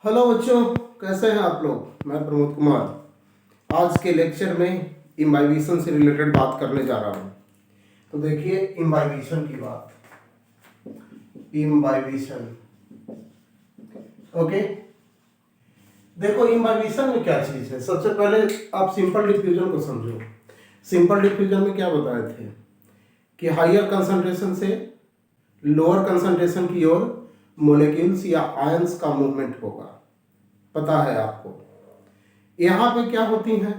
Hello बच्चों, कैसे हैं आप लोग। मैं प्रमोद कुमार आज के लेक्चर में इम्बाइबिशन से रिलेटेड बात करने जा रहा हूं। तो देखिए इम्बाइबिशन की बात, इम्बाइबिशन। ओके, देखो इम्बाइबिशन में क्या चीज़ है। सबसे पहले आप सिंपल डिफ्यूजन को समझो। सिंपल डिफ्यूजन में क्या बताए थे कि हायर कंसंट्रेशन से लोअर कंसंट्रेशन की ओर मोलेक्यूल्स या आयंस का मूवमेंट होगा, पता है आपको। यहाँ पे क्या होती हैं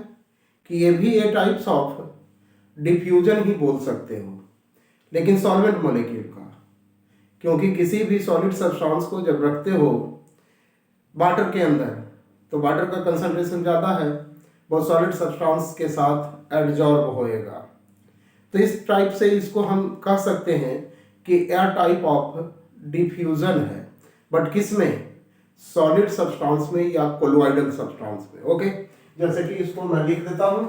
कि ये भी ए टाइप्स ऑफ डिफ्यूजन ही बोल सकते हो, लेकिन सॉल्वेंट मॉलिक्यूल का, क्योंकि किसी भी सॉलिड सब्सटेंस को जब रखते हो वाटर के अंदर तो वाटर का कंसंट्रेशन ज़्यादा है, वो सॉलिड सब्सटेंस के साथ एडजॉर्ब होएगा। तो इस टाइप से इसको हम कह सकते हैं कि ए टाइप ऑफ डिफ्यूजन है, बट किस में, सॉलिड सब्सटेंस में या कोलोइडल सब्सटेंस में। ओके, जैसे कि इसको मैं लिख देता हूं,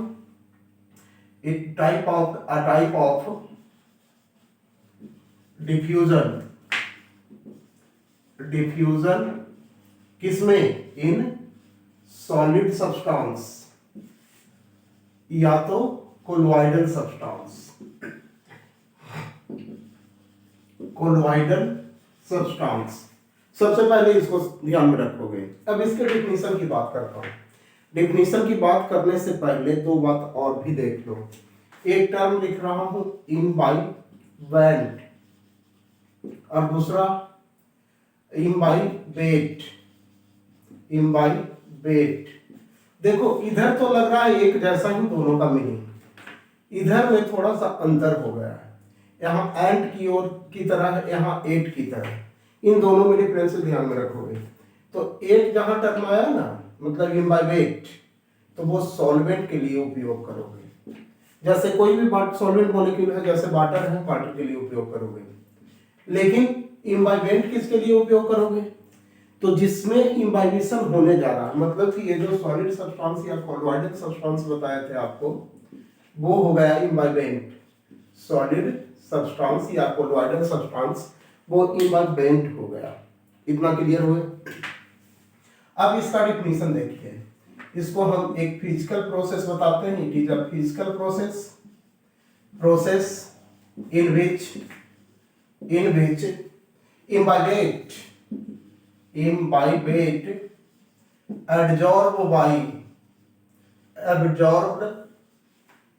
टाइप ऑफ डिफ्यूजन किसमें, इन सॉलिड सब्सटेंस या तो कोलोइडल सब्सटेंस, कोलोइडल सब्सटेंस। सबसे पहले इसको ध्यान में रखोगे। अब इसके डिफिनीशन की बात करता हूँ। डिफिनीशन की बात करने से पहले दो बात और भी देख लो। एक टर्म लिख रहा हूं इम्बाइवेंट और दूसरा इम्बाइबेट। इम्बाइबेट, देखो इधर तो लग रहा है एक जैसा ही दोनों का मीनिंग, इधर में थोड़ा सा अंतर हो गया है। यहाँ एंट की ओर की तरह है, यहाँ एट की तरह। इन दोनों में डिफरेंस ध्यान में रखोगे। तो एट जहां टर्म आया ना, मतलब इम्बाइबेट, तो वो सॉल्वेंट के लिए उपयोग करोगे। जैसे कोई भी सॉल्वेंट मॉलिक्यूल है, जैसे वाटर है, वाटर के लिए उपयोग करोगे। लेकिन इम्बाइबेंट किसके लिए उपयोग करोगे, तो जिसमें इम्बाइबिशन होने जा रहा है, मतलब कि ये जो सॉलिड सब्सटेंस या कोलोइडल सब्सटेंस बताए थे आपको, वो हो गया इम्बाइबेंट। सॉलिड सब्सटेंस या कोलोइडल सब्सटेंस वो इम्बाइबेंट हो गया। इतना क्लियर हुए। अब इसका डिफिनीशन देखिए। इसको हम एक फिजिकल प्रोसेस बताते हैं। It is a physical process in which imbibate absorbed,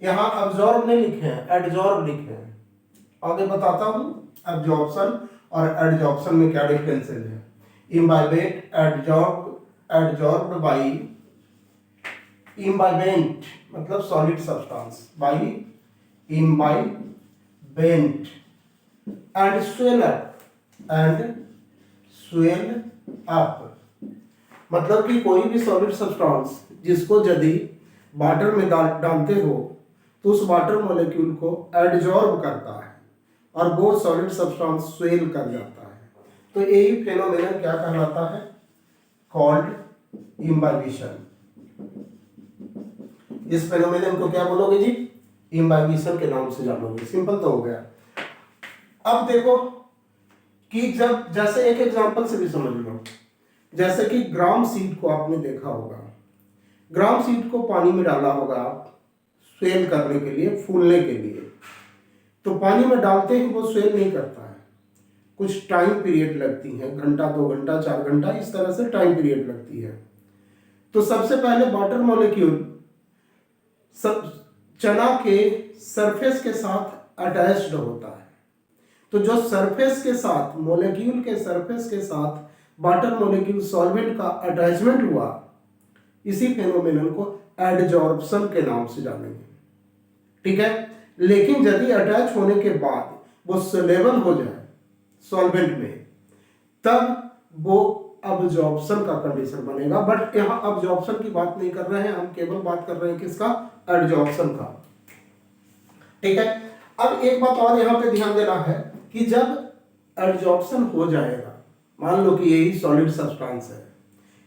यहां एब्जॉर्ब नहीं लिखे हैं, एडजॉर्ब लिखे हैं। आगे बताता हूं एब्जॉर्प्शन और एडजॉर्प्शन में क्या डिफरेंसेस है। इम्बाइबेट एडजॉर्ब्ड बाई इम्बाइबेंट, मतलब solid substance, by imbibant and swell up, मतलब कि कोई भी सॉलिड सब्सटेंस जिसको यदि वाटर में डालते हो तो उस वाटर मॉलिक्यूल को एडजॉर्ब करता है और वो सॉलिड सब्सटेंस स्वेल कर जाता है। तो यही फेनोमेनन क्या कहलाता है, कॉल्ड इम्बाइबिशन। इस फेनोमेनन को क्या बोलोगे जी, इम्बाइबिशन के नाम से जानोगे। सिंपल तो हो गया। अब देखो कि जब, जैसे एक एग्जांपल से भी समझ लो, जैसे कि ग्राम सीड को आपने देखा होगा। ग्राम सीड को पानी में डाला होगा आप स्वेल करने के लिए, फूलने के लिए। तो पानी में डालते ही वो स्वेल नहीं करता है, कुछ टाइम पीरियड लगती है, घंटा, 2 घंटा, 4 घंटा, इस तरह से टाइम पीरियड लगती है। तो सबसे पहले वाटर मॉलिक्यूल चना के सरफेस के साथ अटैच्ड होता है। तो जो सरफेस के साथ, मॉलिक्यूल के सरफेस के साथ वाटर मॉलिक्यूल सॉल्वेंट का अटैचमेंट हुआ, इसी फेनोमेनन को एडजॉर्प्शन के नाम से जानेंगे। ठीक है। लेकिन यदि अटैच होने के बाद वो सोलेबल हो जाए सॉल्वेंट में, तब वो अब्जॉर्प्शन का कंडीशन बनेगा। बट यहाँ अब्जॉर्प्शन की बात नहीं कर रहे हैं हम, केवल बात कर रहे हैं किसका, एडजॉर्प्शन का। ठीक है। अब एक बात और यहाँ पे ध्यान देना है कि जब एडजॉर्प्शन हो जाएगा, मान लो कि यही सॉलिड सब्सटेंस है,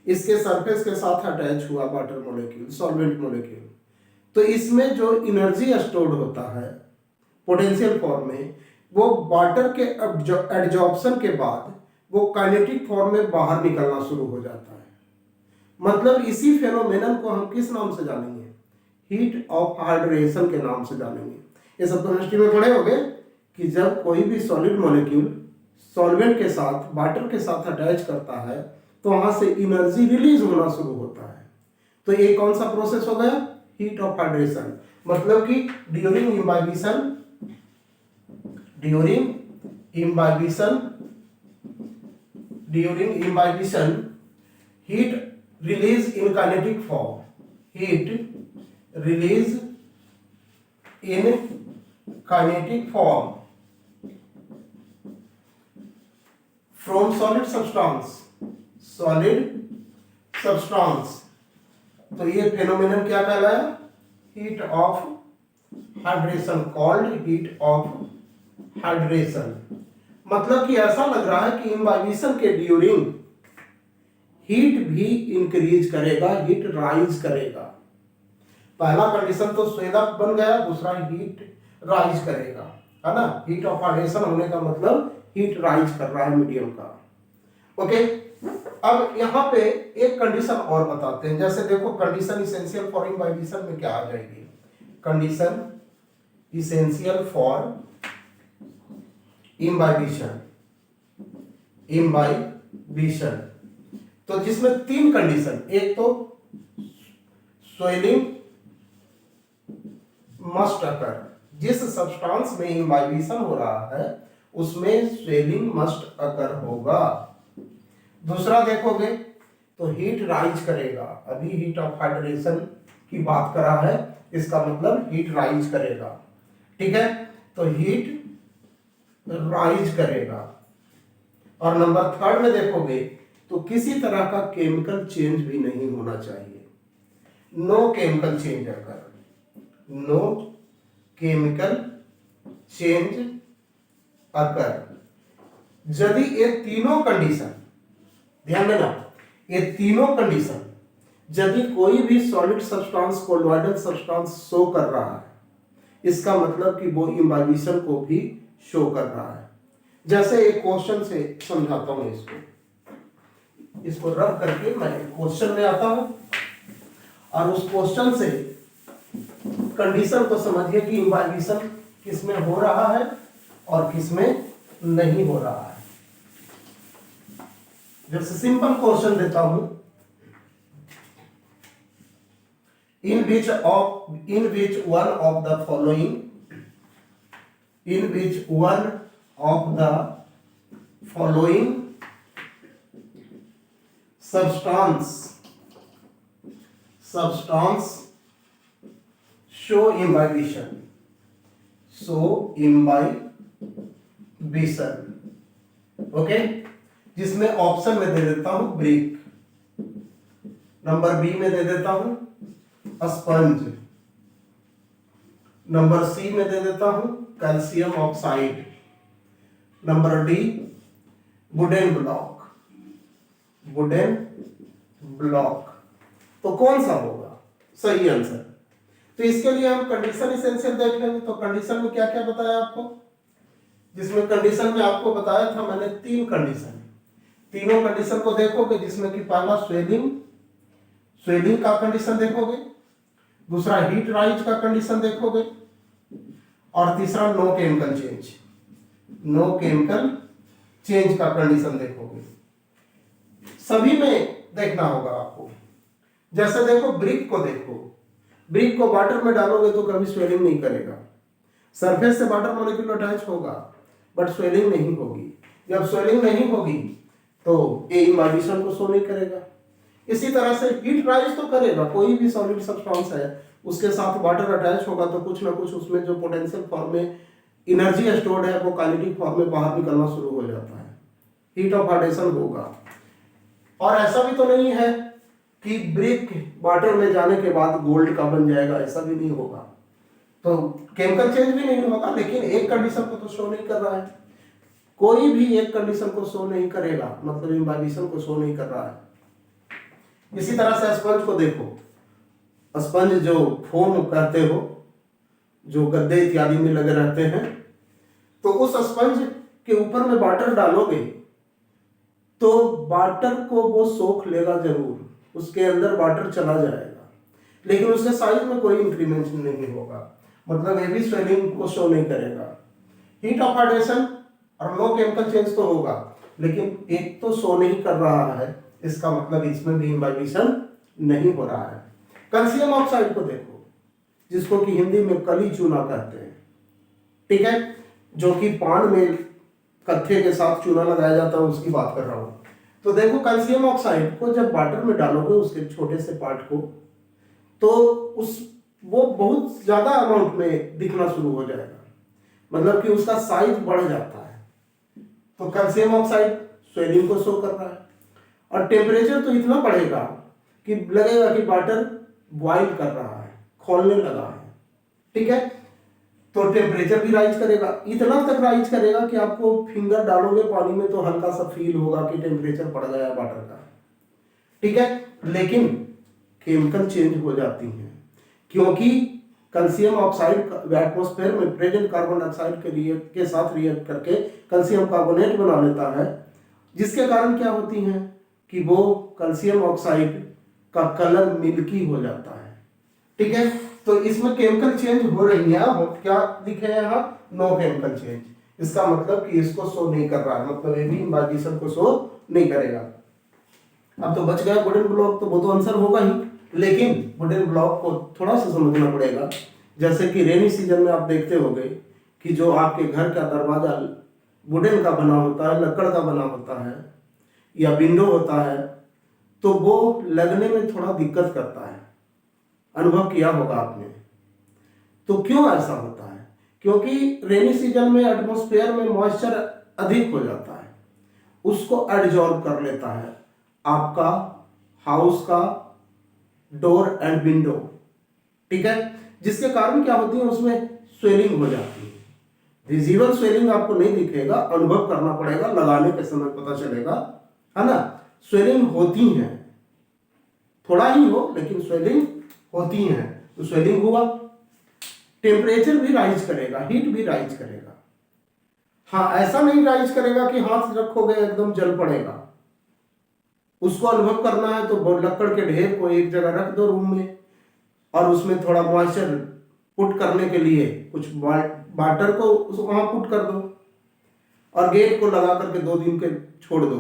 इसके सरफेस के साथ अटैच हुआ वाटर मॉलिक्यूल, सॉल्वेंट मॉलिक्यूल, तो इसमें जो एनर्जी स्टोर्ड होता है पोटेंशियल फॉर्म में, वो वाटर के एडजॉर्प्शन के बाद वो काइनेटिक फॉर्म में बाहर निकलना शुरू हो जाता है। मतलब इसी फेनोमेनन को हम किस नाम से जानेंगे? हीट ऑफ हाइड्रेशन के नाम से जानेंगे। ये सब केमिस्ट्री में पढ़े होंगे कि जब कोई भी सॉलिड मॉलिक्यूल सॉल्वेंट के साथ वाटर के साथ अटैच करता है तो वहां से एनर्जी रिलीज होना शुरू होता है। तो ये कौन सा प्रोसेस हो गया? Heat of hydration. मतलब कि during imbibition heat release in kinetic form, heat release in kinetic form from solid substance। तो ये फेनोमेनन क्या कहलाया? Heat of hydration, called heat of hydration. मतलब कि ऐसा लग रहा है कि इम्बाइबिशन के ड्यूरिंग हीट भी इंक्रीज करेगा, हीट राइज करेगा। पहला कंडीशन तो स्वेदक बन गया, दूसरा हीट राइज करेगा, है ना। हीट ऑफ हाइड्रेशन होने का मतलब हीट राइज कर रहा है मीडियम का। ओके, अब यहाँ पे एक कंडीशन और बताते हैं। जैसे देखो कंडीशन इसेंशियल फॉर इम्बाइबिशन में क्या आ जाएगी? कंडीशन इसेंशियल फॉर इम्बाइबिशन तो जिसमें तीन कंडीशन, एक तो स्वेलिंग मस्ट अकर, जिस सब्सटेंस में इम्बाइबिशन हो रहा है उसमें स्वेलिंग मस्ट अकर होगा। दूसरा देखोगे तो हीट राइज करेगा। अभी हीट ऑफ हाइड्रेशन की बात करा है, इसका मतलब हीट राइज करेगा, ठीक है। तो हीट राइज करेगा। और नंबर थर्ड में देखोगे तो किसी तरह का केमिकल चेंज भी नहीं होना चाहिए। नो केमिकल चेंज अकर, नो केमिकल चेंज अकर। यदि ये तीनों कंडीशन, ध्यान देना, ये तीनों कंडीशन यदि कोई भी solid substance colloidal substance show कर रहा है, इसका मतलब कि वो इम्बाइबिशन को भी शो कर रहा है। जैसे एक क्वेश्चन से समझाता हूं, इसको रख करके मैं क्वेश्चन में आता हूं और उस क्वेश्चन से कंडीशन को समझिए कि इम्बाइबिशन किसमें हो रहा है और किसमें नहीं हो रहा है। जैसे सिंपल क्वेश्चन देता हूं, in which one of the following substance show imbibition, okay. जिसमें ऑप्शन में दे देता हूं ब्रिक, नंबर बी में दे देता हूं स्पंज, नंबर सी में दे देता हूं calcium oxide, number D wooden block. तो कौन सा होगा सही आंसर? तो इसके लिए हम कंडीशन इसेंशियल देख लेंगे। तो कंडीशन में क्या क्या बताया आपको? जिसमें कंडीशन में आपको बताया था मैंने तीन कंडीशन, तीनों कंडीशन को देखोगे, जिसमें कि पहला स्वेलिंग का कंडीशन देखोगे, दूसरा हीट राइज का कंडीशन देखोगे और तीसरा नो केमिकल चेंज का कंडीशन देखोगे। सभी में देखना होगा आपको। जैसे देखो ब्रिक को वाटर में डालोगे तो कभी स्वेलिंग नहीं करेगा। सरफेस से वाटर मॉलिक्यूल अटैच होगा बट स्वेलिंग नहीं होगी। जब स्वेलिंग नहीं होगी तो ये इम्बाइबिशन को शो नहीं करेगा। इसी तरह से हीट राइज तो करेगा, कोई भी सॉलिड सब्सटेंस है उसके साथ वाटर अटैच होगा तो कुछ ना कुछ उसमें जो पोटेंशियल फॉर्म में एनर्जी स्टोर्ड है वो काइनेटिक फॉर्म में बाहर निकलना शुरू हो जाता है, हीट ऑफ हाइड्रेशन होगा। और ऐसा भी तो नहीं है कि ब्रिक वाटर में जाने के बाद गोल्ड का बन जाएगा, ऐसा भी नहीं होगा। तो केमिकल चेंज भी नहीं होगा, लेकिन एक कंडीशन को तो शो नहीं कर रहा है। कोई भी एक कंडीशन को शो नहीं करेगा मतलब इम्बाइबिशन को शो नहीं कर रहा है। इसी तरह से स्पंज को देखो, स्पंज जो फोम कहते हो, जो गद्दे इत्यादि में लगे रहते हैं, तो उस स्पंज के ऊपर में वाटर डालोगे तो वाटर को वो सोख लेगा जरूर, उसके अंदर वाटर चला जाएगा, लेकिन उसके साइज में कोई इंक्रीमेंट नहीं होगा, मतलब ये भी स्वेलिंग को शो नहीं करेगा। हीट ऑफ हाइड्रेशन और नो केमिकल चेंज तो होगा, लेकिन एक तो शो नहीं कर रहा है, इसका मतलब इसमें भी इम्बाइबिशन नहीं हो रहा है। कैल्शियम ऑक्साइड को देखो, जिसको कि हिंदी में कली चूना कहते हैं, ठीक है, जो कि पान में कत्थे के साथ चूना लगाया जाता है, उसकी बात कर रहा हूं। तो देखो कैल्शियम ऑक्साइड को जब वाटर में डालोगे उसके छोटे से पार्ट को, तो वो बहुत ज्यादा अमाउंट में दिखना शुरू हो जाएगा, मतलब कि उसका साइज बढ़ जाता है। तो कैल्शियम ऑक्साइड स्वेलिंग को शो कर रहा है, और टेम्परेचर तो इतना बढ़ेगा कि लगेगा कि वाटर बॉइल कर रहा है, खौलने लगा है, ठीक है। तो टेम्परेचर भी राइज करेगा, इतना तक राइज करेगा कि आपको फिंगर डालोगे पानी में तो हल्का सा फील होगा कि टेम्परेचर बढ़ गया वाटर का, ठीक है। लेकिन केमिकल चेंज हो जाती हैं, क्योंकि कैल्शियम ऑक्साइड एटमॉस्फेयर में प्रेजेंट कार्बन डाइऑक्साइड के साथ रिएक्ट करके कैल्शियम कार्बोनेट बना लेता है, जिसके कारण क्या होती हैं कि वो कैल्शियम ऑक्साइड का कलर मिल्की हो जाता है, ठीक है। तो इसमें केमिकल चेंज हो रही है, क्या लिखे हैं यहाँ, नो केमिकल चेंज, इसका मतलब कि इसको शो नहीं कर रहा है, मतलब ये भी इम्बाइबिशन को शो नहीं करेगा। अब तो बच गया वुडन ब्लॉक, तो वो तो आंसर होगा ही, लेकिन वुडन ब्लॉक को थोड़ा सा समझना पड़ेगा। जैसे कि रेनी सीजन में आप देखते होंगे कि जो आपके घर का दरवाजा वुडन का बना होता है, लकड़ का बना होता है, या विंडो होता है, तो वो लगने में थोड़ा दिक्कत करता है, अनुभव किया होगा आपने। तो क्यों ऐसा होता है? क्योंकि रेनी सीजन में एटमॉस्फेयर में मॉइस्चर अधिक हो जाता है, उसको एब्जॉर्ब कर लेता है आपका हाउस का डोर एंड विंडो, ठीक है, जिसके कारण क्या होती है, उसमें स्वेलिंग हो जाती है। विजिबल स्वेलिंग आपको नहीं दिखेगा, अनुभव करना पड़ेगा, लगाने के समय पता चलेगा, है ना। स्वेलिंग होती है, थोड़ा ही हो लेकिन स्वेलिंग होती है। तो स्वेलिंग हुआ, टेम्परेचर भी राइज करेगा, हीट भी राइज करेगा। हाँ, ऐसा नहीं राइज करेगा कि हाथ रखोगे एकदम जल पड़ेगा। उसको अनुभव करना है तो लकड़ के ढेर को एक जगह रख दो रूम में, और उसमें थोड़ा मॉइस्चर पुट करने के लिए कुछ वाटर को वहां पुट कर दो, और गेट को लगा करके 2 दिन के छोड़ दो।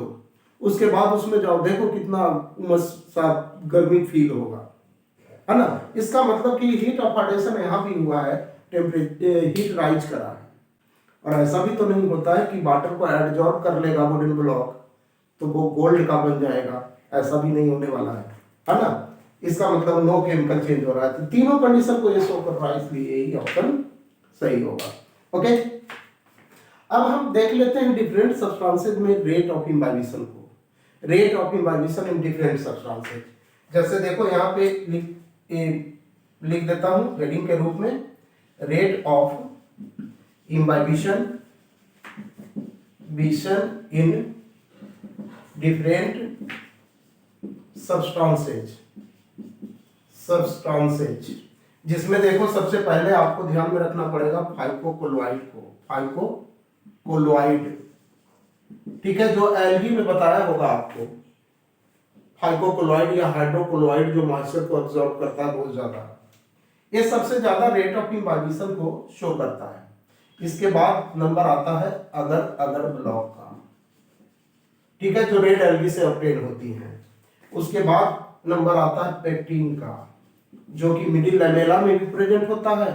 उसके बाद उसमें जाओ, देखो कितना उमस सा गर्मी फील होगा, है ना। इसका मतलब कि हीट ऑफ हाइड्रेशन यहाँ भी हुआ है, टेम्परेचर हीट राइज करा है। और ऐसा भी तो नहीं होता है कि वाटर को एब्जॉर्ब कर लेगा वुडन ब्लॉक तो वो गोल्ड का बन जाएगा, ऐसा भी नहीं होने वाला है ना। इसका मतलब नो केमिकल चेंज हो रहा है। तो तीनों कंडीशन को ये शो कर रहा है, इसलिए यही ऑप्शन सही होगा। ओके, अब हम देख लेते हैं डिफरेंट सब्सटेंसेज में रेट ऑफ इम्बाइबिशन को, rate of imbibition in different substances. जैसे देखो यहाँ पे लिख देता हूं हेडिंग के रूप में, rate of imbibition in different substances, जिसमें देखो सबसे पहले आपको ध्यान में रखना पड़ेगा फाइकोकोलोइड को, फाइकोकोलोइड, ठीक है, जो एल्गी में बताया होगा आपको। फाइकोकोलोइड या हाइड्रोकोलोइड जो मॉइस्चर को अब्सॉर्ब करता है बहुत ज्यादा, ये सबसे ज्यादा रेट ऑफ इम्बाइबिशन को शो करता है। इसके बाद नंबर आता है अगर ब्लॉक का, ठीक है, जो रेड एल्गी से ऑब्टेन होती है। उसके बाद नंबर आता है पेक्टिन का, जो कि मिडिल लैमेला में भी प्रेजेंट होता है,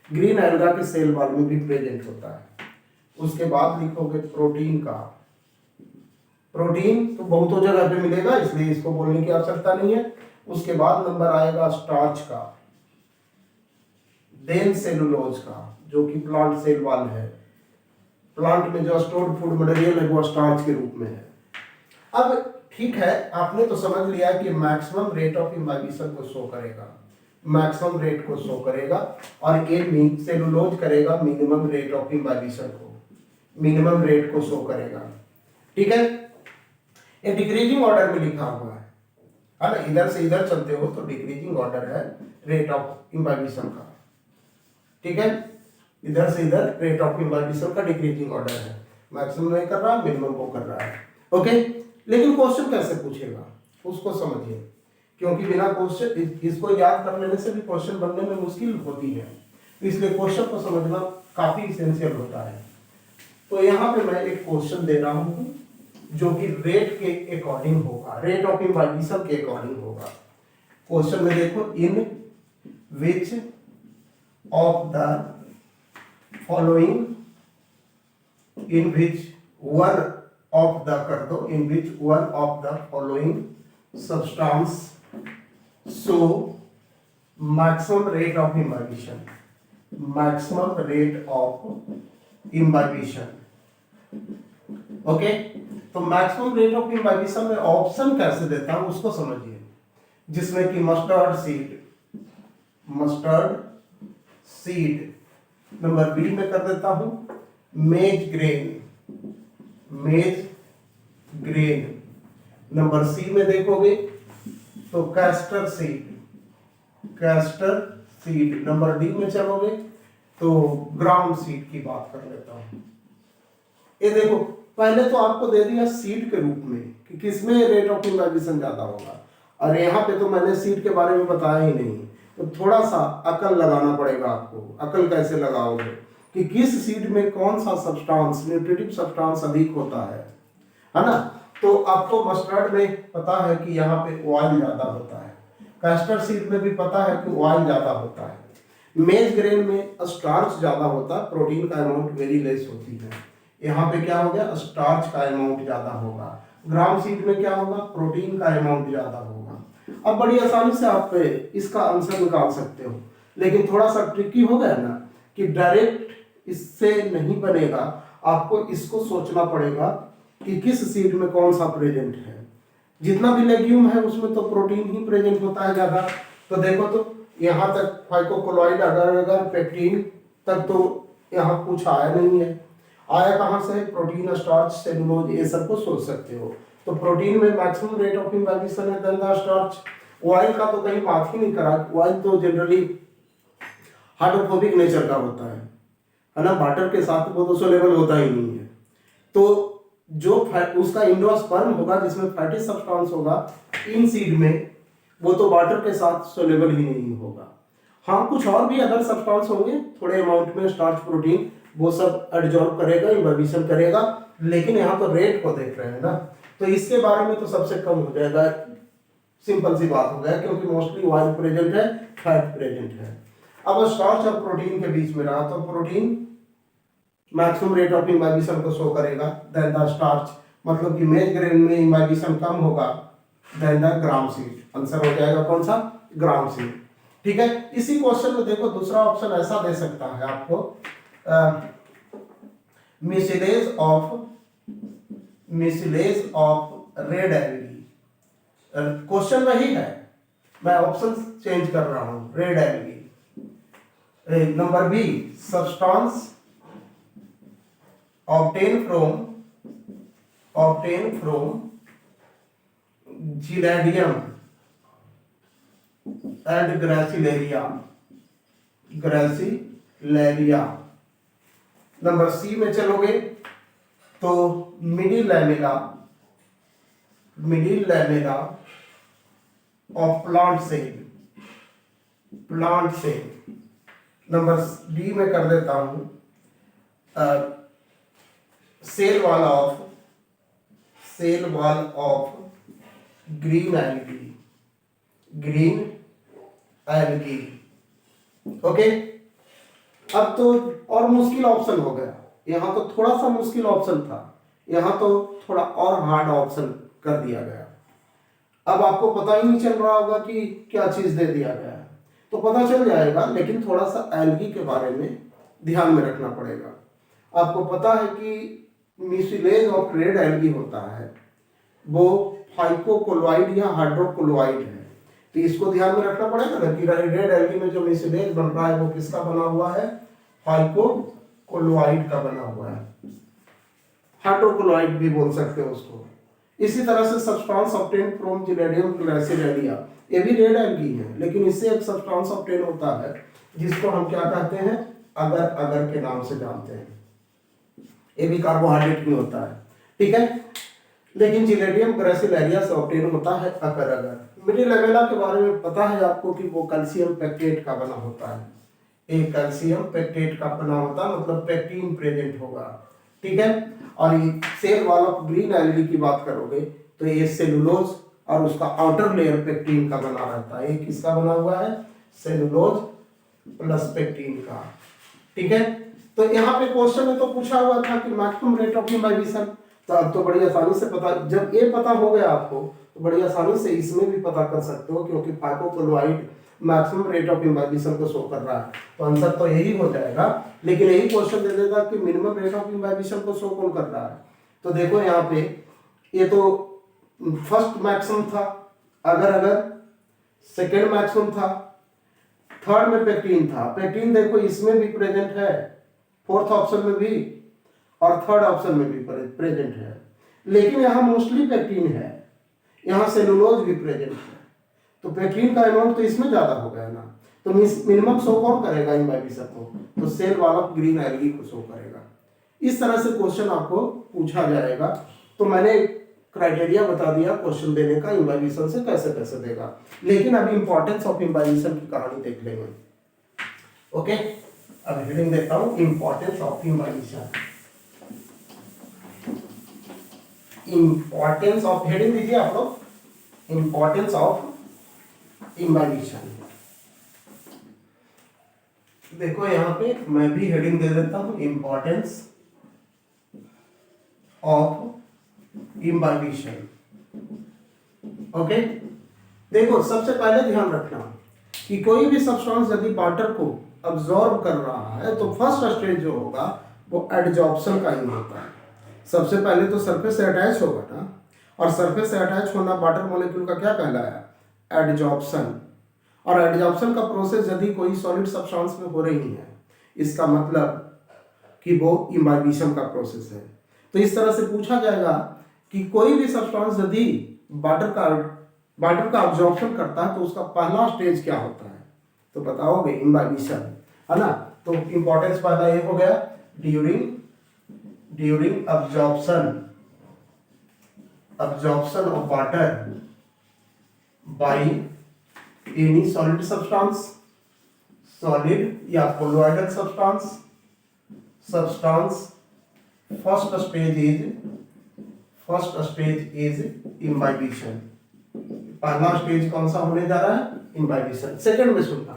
ग्रीन एल्गा के सेल वॉल में भी प्रेजेंट होता है। उसके बाद लिखोगे प्रोटीन का, प्रोटीन तो बहुतों जगह पे मिलेगा इसलिए इसको बोलने की आवश्यकता नहीं है। उसके बाद नंबर आएगा स्टार्च का, देन सेलुलोज का, जो कि प्लांट सेल वॉल है, प्लांट में जो स्टोर्ड फूड मटेरियल है वो स्टार्च के रूप में है। अब ठीक है, आपने तो समझ लिया कि मैक्सिमम रेट ऑफ इम्बाइबिशन को शो करेगा, मैक्सिमम रेट को शो करेगा, और ये सेलुलोज करेगा मिनिमम रेट ऑफ इम्बाइबिशन को, मिनिमम रेट को शो करेगा, ठीक है। ये डिक्रीजिंग ऑर्डर में लिखा हुआ है ना, इधर से इधर चलते हो तो डिक्रीजिंग ऑर्डर है रेट ऑफ इम्बाइबिशन का, ठीक है, इधर से इधर रेट ऑफ इम्बाइबिशन का डिक्रीजिंग ऑर्डर है, मैक्सिमम नहीं कर रहा, मिनिमम वो कर रहा है। ओके, लेकिन क्वेश्चन कैसे पूछेगा उसको समझिए। क्योंकि बिना क्वेश्चन इसको याद कर लेने से भी क्वेश्चन बनने में मुश्किल होती है, तो इसलिए क्वेश्चन को समझना काफी इसेंशियल होता है। तो यहाँ पे मैं एक क्वेश्चन दे रहा हूँ जो कि रेट के अकॉर्डिंग होगा, रेट ऑफ इम्बाइबिशन के अकॉर्डिंग होगा। क्वेश्चन में देखो, in which of the following, in which one of the कर दो, in which one of the following substance so maximum rate of imbibition, maximum rate of imbibition. Okay, तो maximum rate of imbibition में option कैसे देता हूं उसको समझिए, जिसमें कि mustard seed, mustard seed. Number B में कर देता हूं मेज ग्रेन, मेज ग्रेन। नंबर सी में देखोगे तो castor seed, castor seed. Number D में चलोगे तो ग्राउंड सीड की बात कर लेता हूं। ये देखो, पहले तो आपको दे दिया सीड के रूप में कि किसमें रेट ऑफ इम्बाइबिशन ज्यादा होगा, और यहाँ पे तो मैंने सीड के बारे में बताया ही नहीं, तो थोड़ा सा अकल लगाना पड़ेगा आपको। अकल कैसे लगाओगे कि किस सीड में कौन सा सब्सटेंस, न्यूट्रिटिव सब्सटेंस अधिक होता है ना। तो आपको मस्टर्ड में पता है कि यहाँ पे ऑयल ज्यादा होता है, कैस्टर सीड में भी पता है कि ऑयल ज्यादा होता है, मेज ग्रेन में स्टार्च ज्यादा होता है, प्रोटीन का अमाउंट वेरी लेस होती है। यहाँ पे क्या हो गया, स्टार्च का अमाउंट ज्यादा होगा। ग्राम सीड में क्या होगा, प्रोटीन का अमाउंट ज्यादा होगा। अब बड़ी आसानी से आप इसका आंसर निकाल सकते हो, लेकिन थोड़ा सा ट्रिकी हो गया ना कि डायरेक्ट इससे नहीं बनेगा, आपको इसको सोचना पड़ेगा कि किस सीड में कौन सा प्रेजेंट है। जितना भी लेग्यूम है उसमें तो प्रोटीन ही प्रेजेंट होता है ज्यादा। तो देखो, तो यहाँ तक फाइकोकोलॉइड अगर पेक्टिन तक तो यहाँ कुछ आया नहीं है, आया कहाँ से, प्रोटीन, स्टार्च, सेलुलोज, ये सब को सोच सकते हो। तो प्रोटीन में मैक्सिमम रेट ऑफ इम्बाइबिशन है देन द स्टार्च। ऑयल का तो कहीं बात ही नहीं करा, ऑयल तो जनरली हाइड्रोफोबिक नेचर का होता है ना, वाटर के साथ वो तो सोलेबल होता ही नहीं है। तो जो उसका एंडोस्पर्म होगा जिसमें फैटी सब्सटेंस होगा इन सीड में, वो तो वाटर के साथ सोलेबल ही नहीं होगा। हाँ, कुछ और भी अदर सब्सटेंस होंगे थोड़े अमाउंट में, स्टार्च, प्रोटीन, वो सब एब्जॉर्ब करेगा, इम्बाइबिशन करेगा, लेकिन यहाँ तो रेट को देख रहे हैं ना, तो इसके बारे में तो सबसे कम हो जाएगा। सिंपल सी बात हो गया, क्योंकि मोस्टली ऑयल प्रेजेंट है, फैट प्रेजेंट है। अब स्टार्च और प्रोटीन के बीच में रहा, तो protein maximum rate of imbibition को शो करेगा देन द स्टार्च, मतलब कि मेज ग्रेन में इम्बाइबिशन कम होगा then the gram seed. Answer हो जाएगा कौन सा, ग्राम सीड। ठीक है, इसी क्वेश्चन में देखो दूसरा ऑप्शन ऐसा दे सकता है आपको, mucilage of red algae. Question वही है, मैं ऑप्शन चेंज कर रहा हूं, red algae. Number B, substance obtained from Giladium and Gracilaria। Number C में चलोगे तो middle lamella of plant cell. Number D में कर देता हूं cell wall of green algae. Okay, अब तो और मुश्किल ऑप्शन हो गया, यहाँ तो थोड़ा सा मुश्किल ऑप्शन था, यहाँ तो थोड़ा और हार्ड ऑप्शन कर दिया गया। अब आपको पता ही नहीं चल रहा होगा कि क्या चीज दे दिया गया है, तो पता चल जाएगा, लेकिन थोड़ा सा एल्गी के बारे में ध्यान में रखना पड़ेगा। आपको पता है कि मिसलेज ऑफ रेड एल्गी होता है, वो फाइकोकोलॉइड या हाइड्रोकोलॉइड है, तो इसको ध्यान में रखना पड़ेगा ना कि रेड एल्गी में जो मिसलेज बन रहा है वो किसका बना हुआ है, फाइकोकोलॉइड का बना हुआ है, हाइड्रोकोलॉइड भी बोल सकते हो उसको। इसी तरह से सब्सटेंस ऑब्टेन फ्रॉम जिलेडियम ग्रासिलेरिया, ये भी रेड एल्गी है, लेकिन इससे एक सब्सटेंस ऑब्टेन होता है जिसको हम क्या कहते हैं, अगर के नाम से जानते हैं। ये भी कार्बोहाइड्रेट में होता है। ठीक है, लेकिन जिलेटियम ग्रासिलेरिया से ऑब्टेन होता है अगर अगर मिडिल लेवेला के बारे में पता है आपको कि वो कैल्शियम पेक्टेट का बना होता है। एक कैल्शियम पेक्टेट का बना होता है, मतलब पेक्टिन प्रेजेंट होगा, ठीक है। और ये cell wall of green algae की बात करोगे तो ये सेलुलोज और उसका आउटर लेयर पेक्टिन का बना रहता है। ये किसका बना हुआ है? सेलुलोज प्लस पेक्टिन का, ठीक है। तो यहाँ पे क्वेश्चन में तो पूछा हुआ था कि मैक्सिमम रेट ऑफ इम्बाइबिशन, तो अब तो बड़ी आसानी से पता, जब ये पता हो गया आपको तो बड़ी आसानी से इसमें भी पता कर सकते हो, क्योंकि फाइकोक्लोराइड मैक्सिमम रेट ऑफ इम्बाइबिशन को शो कर रहा है, तो आंसर तो यही हो जाएगा। लेकिन यही क्वेश्चन दे देता कि मिनिमम रेट ऑफ इम्बाइबिशन को शो कौन कर रहा है। तो देखो यहाँ पे ये तो फर्स्ट मैक्सिमम था अगर अगर, सेकेंड मैक्सिमम था, थर्ड में पेक्टिन था। पेक्टिन देखो इसमें भी प्रेजेंट है, फोर्थ ऑप्शन में भी और थर्ड ऑप्शन में भी प्रेजेंट है। लेकिन यहाँ मोस्टली पेक्टिन है, यहाँ सेलुलोज भी प्रेजेंट है, तो पेक्टिन का अमाउंट तो इसमें ज्यादा हो गया ना। तो मिनिमम शो कौन करेगा इम्बाइबिशन को? तो cell wall of green algae को शो करेगा। इस तरह से क्वेश्चन आपको पूछा जाएगा। तो मैंने क्राइटेरिया बता दिया क्वेश्चन देने का, इम्बाइबिशन से कैसे कैसे देगा। लेकिन अभी इंपॉर्टेंस ऑफ इम्बाइबिशन की कहानी देख लेंगे। ओके, अब हेडिंग देता हूं, importance of imbibition. Importance of, heading दीजिए आप लोग, इंपॉर्टेंस ऑफ इम्बाइबिशन। देखो यहां पे मैं भी हेडिंग दे देता हूं, इंपॉर्टेंस ऑफ इम्बाइबिशन। ओके, देखो सबसे पहले ध्यान रखना कि कोई भी सब्सटेंस यदि वाटर को अब्सॉर्ब कर रहा है तो फर्स्ट स्टेज जो होगा वो एडजॉर्प्शन का ही होता है। सबसे पहले तो सरफेस से अटैच होगा ना, और सरफेस से अटैच होना वाटर मॉलिक्यूल का क्या कहलाया? एडजॉर्प्शन। और एडजॉर्प्शन का प्रोसेस यदि कोई सॉलिड सब्सटेंस में हो रही है, इसका मतलब कि वो इम्बाइबिशन का प्रोसेस है। तो इस तरह से पूछा जाएगा कि कोई भी सब्सटेंस यदि वाटर का अब्जॉर्प्शन करता है तो उसका पहला स्टेज क्या होता है? तो बताओगे इम्बाइबिशन, है ना। तो इंपॉर्टेंस पहला ये हो गया, during absorption of water by any solid substance, solid या colloidal substance, first stage is imbibition। पहला स्टेज कौन सा होने जा रहा है? इम्बाइबिशन। सेकंड में सुनना,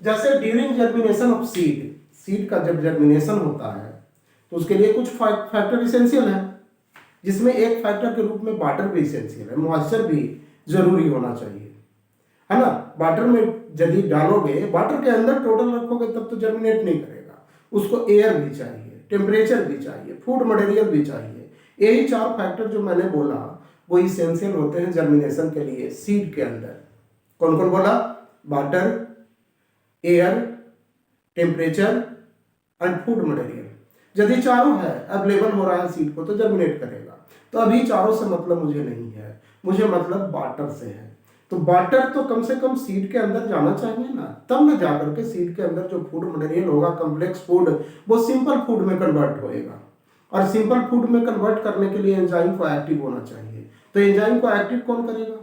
जैसे ड्यूरिंग जर्मिनेशन ऑफ सीड का जब जर्मिनेशन होता है तो उसके लिए कुछ फैक्टर इसेंशियल है, जिसमें एक फैक्टर के रूप में वाटर भी इसेंशियल है, मॉइस्चर भी जरूरी होना चाहिए, है ना। वाटर में यदि डालोगे, वाटर के अंदर टोटल रखोगे तब तो जर्मिनेट नहीं करेगा, उसको एयर भी चाहिए, टेम्परेचर भी चाहिए, फूड मटेरियल भी चाहिए। यही चार फैक्टर जो मैंने बोला वो इसेंशियल होते हैं जर्मिनेशन के लिए सीड के अंदर। कौन कौन बोला? Water, air, temperature and food material. यदि चारों है अवेलेबल हो रहा है सीड को तो जर्मिनेट करेगा। तो अभी चारों से मतलब मुझे नहीं है, मुझे मतलब वाटर से है। तो वाटर तो कम से कम सीड के अंदर जाना चाहिए ना, तब न जाकर के सीड के अंदर जो फूड मटेरियल होगा, कॉम्प्लेक्स फूड, वो सिंपल फूड में कन्वर्ट होएगा। और सिंपल फूड में कन्वर्ट करने के लिए एंजाइम को एक्टिव होना चाहिए। तो एंजाइम को एक्टिव कौन करेगा?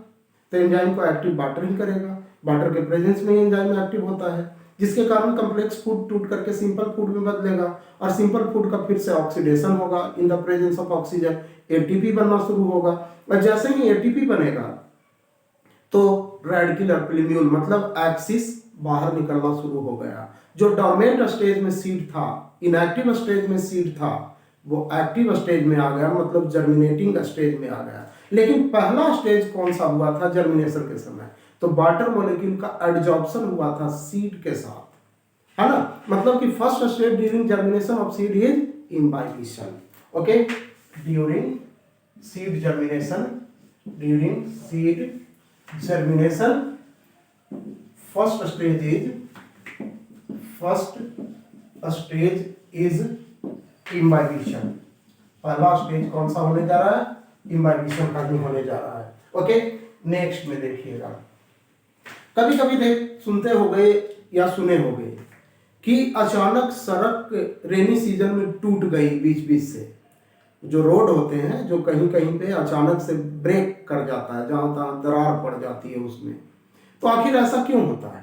तो एंजाइम को एक्टिव वाटर ही करेगा। वाटर के प्रेजेंस में एंजाइम एक्टिव होता है, जिसके कारण कॉम्प्लेक्स फूड टूट करके सिंपल फूड में बदलेगा, और सिंपल फूड का फिर से ऑक्सीडेशन होगा in the presence of oxygen, ATP बनना शुरू होगा। और जैसे ही एटीपी बनेगा तो रेडिकल और प्लीम्यूल मतलब एक्सिस बाहर निकलना शुरू हो गया। जो डोर्मेंट स्टेज में सीड था, इनएक्टिव स्टेज में सीड था, वो एक्टिव स्टेज में आ गया, मतलब जर्मिनेटिंग स्टेज में आ गया। लेकिन पहला स्टेज कौन सा हुआ था जर्मिनेशन के समय? तो वाटर मॉलिक्यूल का एडजॉर्प्शन हुआ था सीड के साथ, है ना। मतलब कि first stage during germination of seed is imbibition. Okay, during seed germination, first stage is imbibition. पहला स्टेज कौन सा होने जा रहा है? इम्बाइबिशन का ही होने जा रहा है। ओके, नेक्स्ट में देखिएगा, कभी कभी सुनते होंगे या सुने होंगे कि अचानक सड़क रेनी सीजन में टूट गई बीच बीच से, जो रोड होते हैं जो कहीं कहीं पे अचानक से ब्रेक कर जाता है, जहाँ तहाँ दरार पड़ जाती है उसमें, तो आखिर ऐसा क्यों होता है?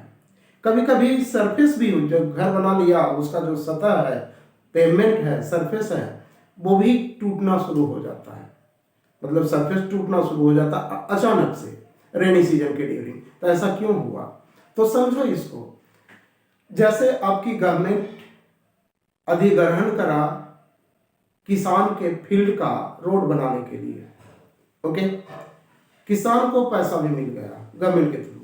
कभी कभी सरफेस भी, जो घर बना लिया उसका जो सतह है, पेवमेंट है, सरफेस है, वो भी टूटना शुरू हो जाता है। मतलब सरफेस टूटना शुरू हो जाता है अचानक से रेनी सीजन के ड्यूरिंग। तो ऐसा क्यों हुआ? तो समझो इसको, जैसे आपकी गवर्नमेंट अधिग्रहण करा किसान के फील्ड का रोड बनाने के लिए, ओके, किसान को पैसा भी मिल गया गवर्नमेंट के थ्रू।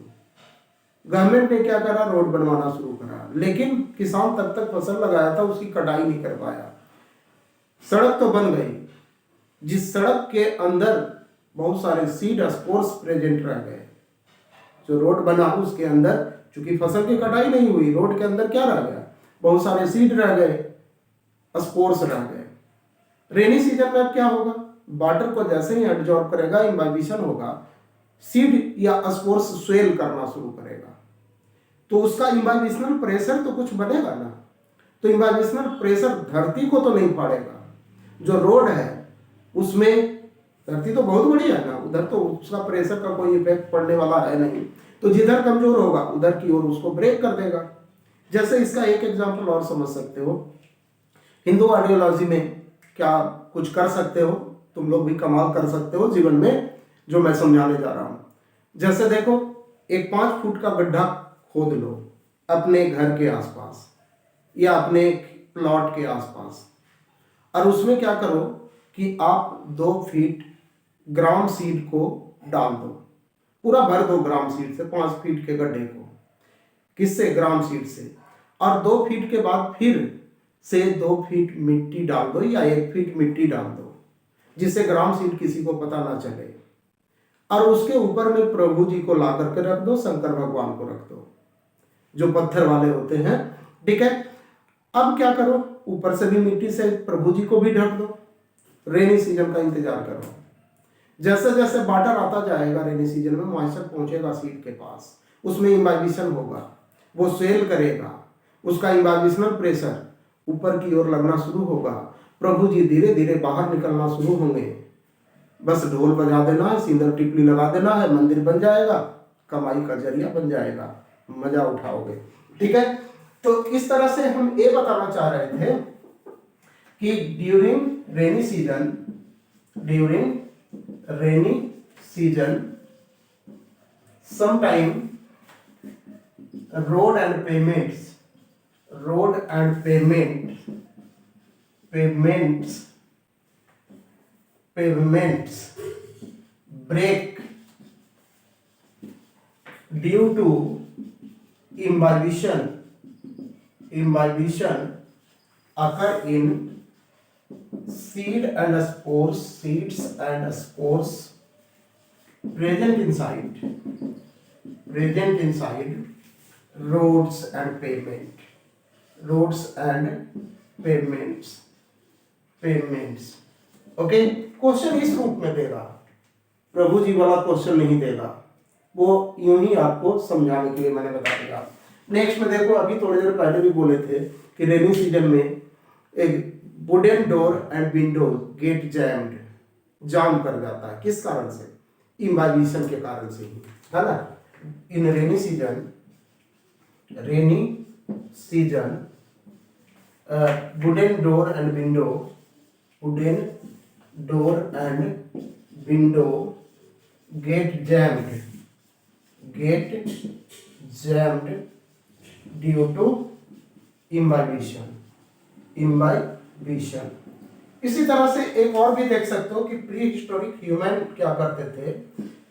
गवर्नमेंट ने क्या करा, रोड बनवाना शुरू करा, लेकिन किसान तब तक फसल लगाया था उसकी कटाई नहीं कर पाया। सड़क तो बन गई, जिस सड़क के अंदर बहुत सारे सीड स्पोर्स प्रेजेंट रह गए। जो रोड बना उसके अंदर चूंकि फसल की कटाई नहीं हुई, रोड के अंदर क्या रह गया, बहुत सारे सीड रह गए, स्पोर्स रह गए। रेनी सीजन में अब क्या होगा, वाटर को जैसे ही एब्जॉर्ब करेगा, इम्बाइबिशन होगा, सीड या स्पोर्स स्वेल करना शुरू करेगा, तो उसका इम्बाइबिशनल प्रेशर तो कुछ बनेगा ना। तो इम्बाइबिशनल प्रेशर धरती को तो नहीं फाड़ेगा, जो रोड है उसमें धरती तो बहुत बड़ी है ना, उधर तो उसका प्रेशर का कोई इफेक्ट पड़ने वाला है नहीं, तो जिधर कमजोर होगा उधर की ओर उसको ब्रेक कर देगा। जैसे इसका एक एग्जांपल और समझ सकते हो, हिंदू आइडियोलॉजी में क्या कुछ कर सकते हो, तुम लोग भी कमाल कर सकते हो जीवन में, जो मैं समझाने जा रहा हूं। जैसे देखो, एक 5 फुट का गड्ढा खोद लो अपने घर के आसपास या अपने प्लॉट के आसपास, और उसमें क्या करो कि आप 2 फीट ग्राम सीड को डाल दो, पूरा भर दो ग्राम सीड से 5 फीट के गड्ढे को। किससे? ग्राम सीड से। और 2 फीट के बाद फिर से 2 फीट मिट्टी डाल दो या 1 फीट मिट्टी डाल दो, जिससे ग्राम सीड किसी को पता ना चले। और उसके ऊपर में प्रभु जी को ला करके रख दो, शंकर भगवान को रख दो, जो पत्थर वाले होते हैं, ठीक है। अब क्या करो, ऊपर से भी मिट्टी से प्रभु जी को भी ढक दो, रेनी सीजन का इंतजार करो। जैसे जैसे वाटर आता जाएगा रेनी सीजन में, मॉइस्चर पहुंचेगा सीड के पास, उसमें इम्बाइबिशन होगा, वो सेल करेगा, उसका इम्बाइबिशनल प्रेशर ऊपर की ओर लगना शुरू होगा, प्रभु जी धीरे धीरे बाहर निकलना शुरू होंगे। बस ढोल बजा देना है, सिंदूर टिकली लगा देना है, मंदिर बन जाएगा, कमाई का जरिया बन जाएगा, मजा उठाओगे, ठीक है। तो इस तरह से हम ये बताना चाह रहे थे कि during rainy season sometime road and pavements break due to imbibition occur in seeds and spores present inside roads and pavements। Okay, question इस रूप में देगा, प्रभु जी वाला क्वेश्चन नहीं देगा, वो यूं ही आपको समझाने के लिए मैंने बता दिया। नेक्स्ट में देखो, अभी थोड़ी देर पहले भी बोले थे कि रेनी सीजन में एक wooden door and window gate jam कर जाता है। किस कारण से? इम्बाइबिशन के कारण से ही, है ना। In rainy season wooden door and window gate jammed due to imbibition. इसी तरह से एक और भी देख सकते हो कि प्री हिस्टोरिक ह्यूमन क्या करते थे।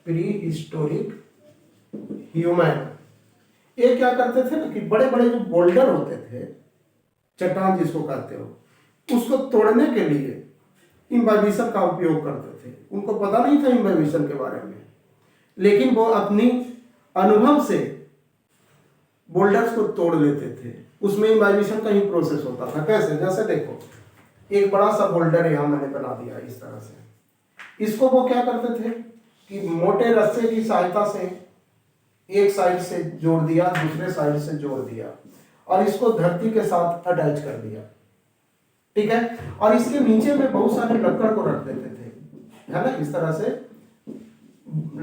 प्री हिस्टोरिक ह्यूमन ये क्या करते थे ना कि बड़े बड़े जो बोल्डर होते थे, चट्टान जिसको कहते हो, उसको तोड़ने के लिए इम्बाइबिशन का उपयोग करते थे। उनको पता नहीं था इम्बाइबिशन के बारे में, लेकिन वो अपनी अनुभव से बोल्डर्स को तोड़ लेते थे। उसमें इम्बाइबिशन का ही प्रोसेस होता था। कैसे? जैसे देखो, एक बड़ा सा बोल्डर यहाँ मैंने बना दिया इस तरह से। इसको वो क्या करते थे कि मोटे रस्से की सहायता से एक साइड से जोड़ दिया, दूसरे साइड से जोड़ दिया, और इसको धरती के साथ अटैच कर दिया। ठीक है। और इसके नीचे में बहुत सारे लक्कड़ को रख देते थे, है ना, इस तरह से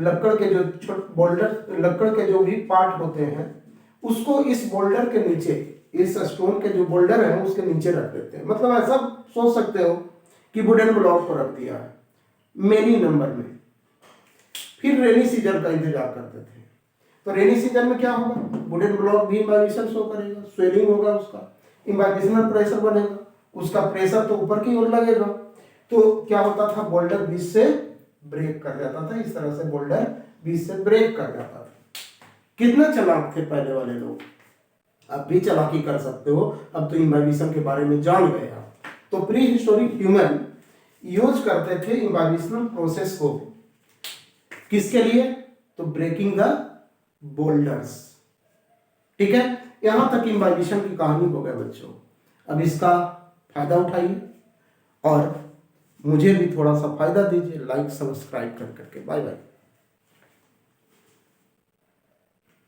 लक्कड़ के जो छोटे बोल्डर, लक्कड़ के जो भी पार्ट होते हैं उसको इस बोल्डर के नीचे, इस स्टोन के जो बोल्डर है उसके नीचे रख देते हैं। मतलब ऐसा सोच सकते हो कि वुडन ब्लॉक को रख दिया है मेनी नंबर में। फिर रेनी सीजन का इंतजार करते थे। तो रेनी सीजन में क्या होगा, वुडन ब्लॉक भी इम्बाइबिशन शो करेगा, स्वेलिंग होगा, उसका इम्बाइबिशनल प्रेशर बनेगा, उसका प्रेशर तो ऊपर की ओर लगेगा। तो क्या होता था, बोल्डर बीच से ब्रेक कर जाता था, इस तरह से बोल्डर बीच से ब्रेक कर जाता था। कितना चालाक थे पहले वाले लोग, अब भी चालाकी कर सकते हो, अब तो इम्बाइबिशन के बारे में जान गए आप। तो प्री हिस्टोरिक ह्यूमन यूज करते थे इम्बाइबिशनल प्रोसेस को, किसके लिए, तो ब्रेकिंग द बोल्डर्स। ठीक है, यहां तक इम्बाइबिशन की कहानी हो गया बच्चों। अब इसका फायदा उठाइए और मुझे भी थोड़ा सा फायदा दीजिए, लाइक सब्सक्राइब कर करके। Bye bye.